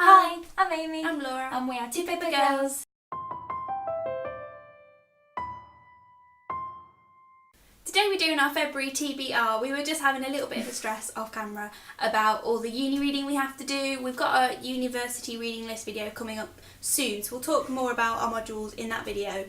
Hi, I'm Amy. I'm Laura. And we are TwoPaperGirls. Today we're doing our February TBR. We were just having a little bit of a stress off camera about all the uni reading we have to do. We've got a university reading list video coming up soon, so we'll talk more about our modules in that video.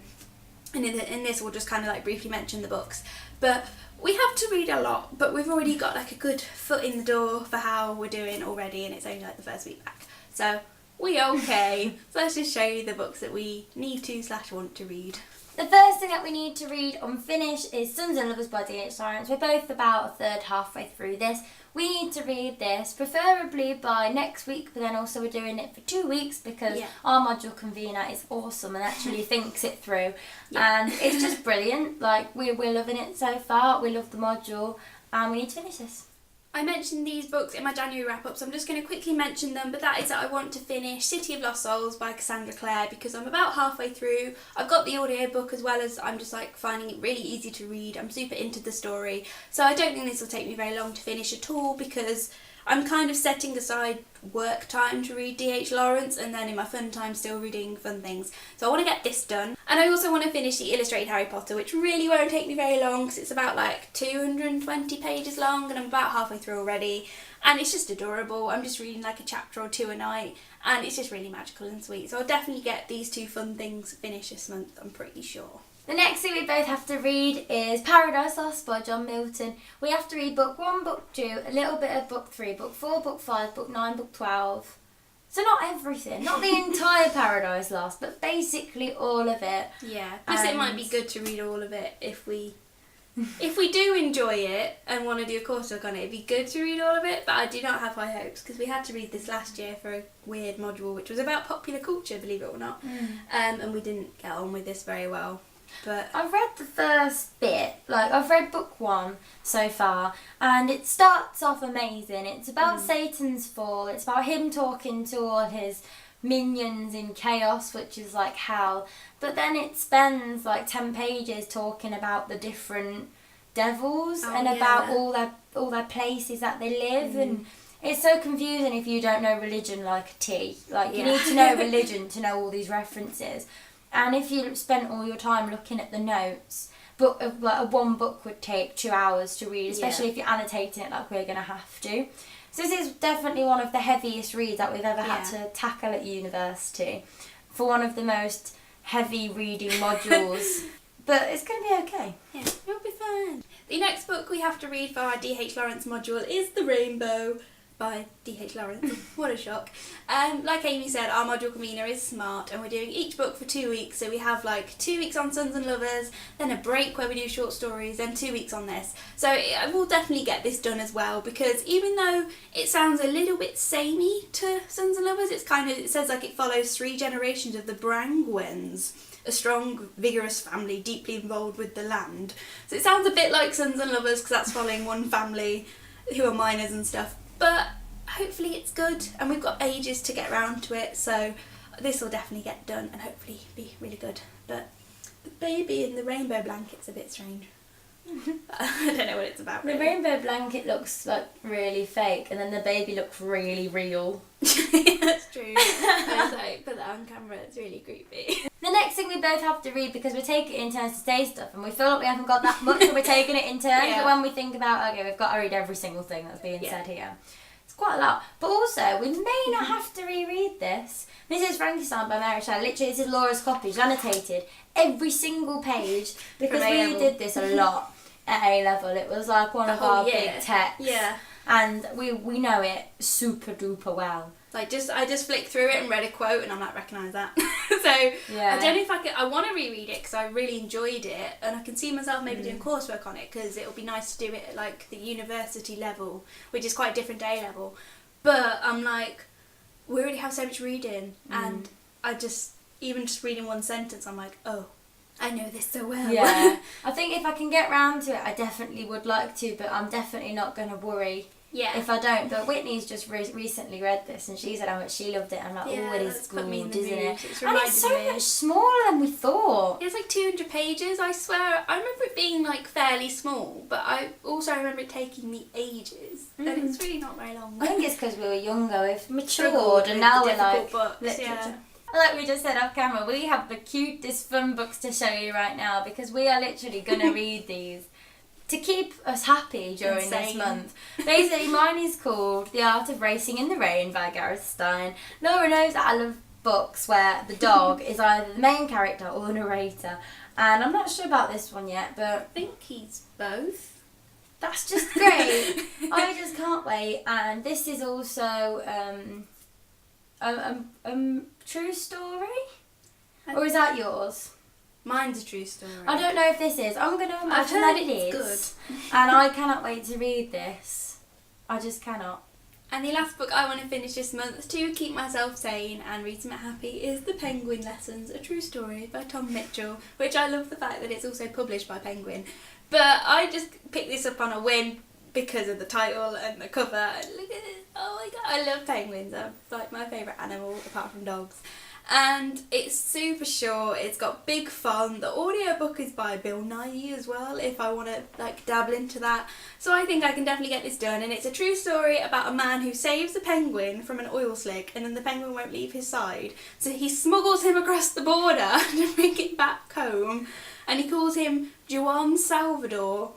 And in this we'll just kind of like briefly mention the books. But we have to read a lot, but we've already got like a good foot in the door for how we're doing already, and it's only like the first week back. So we're okay. So let's just show you the books that we need to / want to read. The first thing that we need to read and finish is Sons and Lovers by D.H. Lawrence. We're both about a third, halfway through this. We need to read this, preferably by next week, but then also we're doing it for 2 weeks because our module convener is awesome and actually thinks it through. And it's just brilliant. Like, we're loving it so far. We love the module and we need to finish this. I mentioned these books in my January wrap-up, so I'm just going to quickly mention them, but that is that I want to finish City of Lost Souls by Cassandra Clare because I'm about halfway through. I've got the audiobook as well as I'm just like finding it really easy to read. I'm super into the story, so I don't think this will take me very long to finish at all because I'm kind of setting aside work time to read D.H. Lawrence and then in my fun time still reading fun things. So I want to get this done. And I also want to finish the illustrated Harry Potter, which really won't take me very long because it's about like 220 pages long and I'm about halfway through already. And it's just adorable. I'm just reading like a chapter or two a night and it's just really magical and sweet. So I'll definitely get these two fun things finished this month, I'm pretty sure. The next thing we both have to read is Paradise Lost by John Milton. We have to read book 1, book 2, a little bit of book 3, book 4, book 5, book 9, book 12. So not everything, not the entire Paradise Lost, but basically all of it. Yeah, plus it might be good to read all of it if we do enjoy it and want to do a coursework on it. It'd be good to read all of it, but I do not have high hopes because we had to read this last year for a weird module which was about popular culture, believe it or not, and we didn't get on with this very well. But I've read the first bit, like I've read book 1 so far and it starts off amazing. It's about Satan's fall, it's about him talking to all his minions in chaos, which is like hell, but then it spends like 10 pages talking about the different devils about all their places that they live and it's so confusing if you don't know religion like a T. Like you need to know religion to know all these references. And if you spent all your time looking at the notes, but like one book would take 2 hours to read, especially if you're annotating it like we're going to have to. So this is definitely one of the heaviest reads that we've ever had to tackle at university for one of the most heavy reading modules. But it's going to be okay. Yeah, it'll be fun. The next book we have to read for our D.H. Lawrence module is The Rainbow by D.H. Lawrence. What a shock. Like Amy said, our module convener is smart and we're doing each book for 2 weeks. So we have like 2 weeks on Sons and Lovers, then a break where we do short stories, then 2 weeks on this. So I will definitely get this done as well because even though it sounds a little bit samey to Sons and Lovers, it says like it follows 3 generations of the Brangwens, a strong, vigorous family deeply involved with the land. So it sounds a bit like Sons and Lovers because that's following one family who are miners and stuff. But hopefully it's good and we've got ages to get around to it, so this will definitely get done and hopefully be really good. But the baby in the rainbow blanket's a bit strange. I don't know what it's about really. The rainbow blanket looks like really fake and then the baby looks really real. That's true. I was like, put that on camera, it's really creepy. The next thing we both have to read, because we're taking it in turns to say stuff and we feel like we haven't got that much, so we're taking it in turns, but when we think about, okay, we've got to read every single thing that's being said here. It's quite a lot. But also, we may not have to reread this. This is Frankenstein by Mary Shelley. Literally, this is Laura's copy. She's annotated every single page because we did this a lot at A-level. It was like one of our big texts. Yeah. And we know it super duper well. Like I just flicked through it and read a quote and I'm like, recognise that. So I don't know if I want to reread it because I really enjoyed it and I can see myself maybe doing coursework on it because it'll be nice to do it at like the university level, which is quite different to A-level. But I'm like, we already have so much reading and even just reading one sentence, I'm like, oh, I know this so well. Yeah. I think if I can get round to it, I definitely would like to, but I'm definitely not going to worry Yeah. if I don't. But Whitney's just recently read this and she said how much she loved it. I'm like, oh, it is good, isn't it? And it's so much smaller than we thought. It's like 200 pages, I swear. I remember it being like fairly small, but I also remember it taking me ages. And it's really not very long. I think it's because we were younger, we've matured, and now we're like books, literature. yeah. Like we just said off camera, we have the cutest fun books to show you right now because we are literally going to read these to keep us happy during this month. Basically, mine is called The Art of Racing in the Rain by Gareth Stein. Laura knows that I love books where the dog is either the main character or the narrator. And I'm not sure about this one yet, but I think he's both. That's just great. I just can't wait. And this is also true story? Or is that yours? Mine's a true story. I don't know if this is. I'm going to imagine that it is. Good. And I cannot wait to read this. I just cannot. And the last book I want to finish this month to keep myself sane and read something happy is The Penguin Lessons, a True Story by Tom Mitchell, which I love the fact that it's also published by Penguin. But I just picked this up on a whim because of the title and the cover. And look at it. Oh my god, I love penguins. They're like my favourite animal apart from dogs. And it's super short, it's got big fun. The audiobook is by Bill Nighy as well, if I want to like dabble into that. So I think I can definitely get this done, and it's a true story about a man who saves a penguin from an oil slick and then the penguin won't leave his side. So he smuggles him across the border to bring it back home, and he calls him Juan Salvador.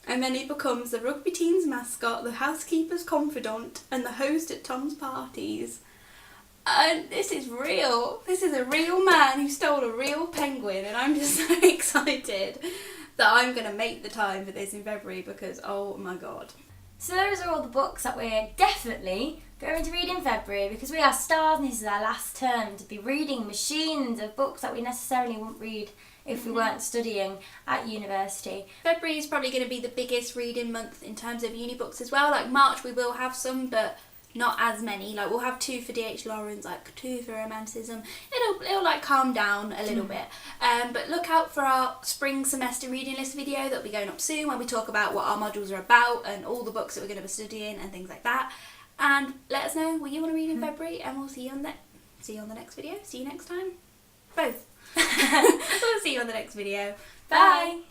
And then he becomes the rugby team's mascot, the housekeeper's confidant, and the host at Tom's parties. And this is real. This is a real man who stole a real penguin, and I'm just so excited that I'm going to make the time for this in February because, oh my god. So those are all the books that we're definitely going to read in February because we are stars and this is our last term to be reading machines of books that we necessarily wouldn't read if we weren't studying at university. February is probably going to be the biggest reading month in terms of uni books as well. Like March we will have some, but not as many. Like we'll have 2 for D.H. Lawrence, like 2 for romanticism. It'll like calm down a little bit. But look out for our spring semester reading list video that'll be going up soon when we talk about what our modules are about and all the books that we're going to be studying and things like that. And let us know what you want to read in February, and we'll see you on the next video. See you next time. Both. We'll see you on the next video. Bye.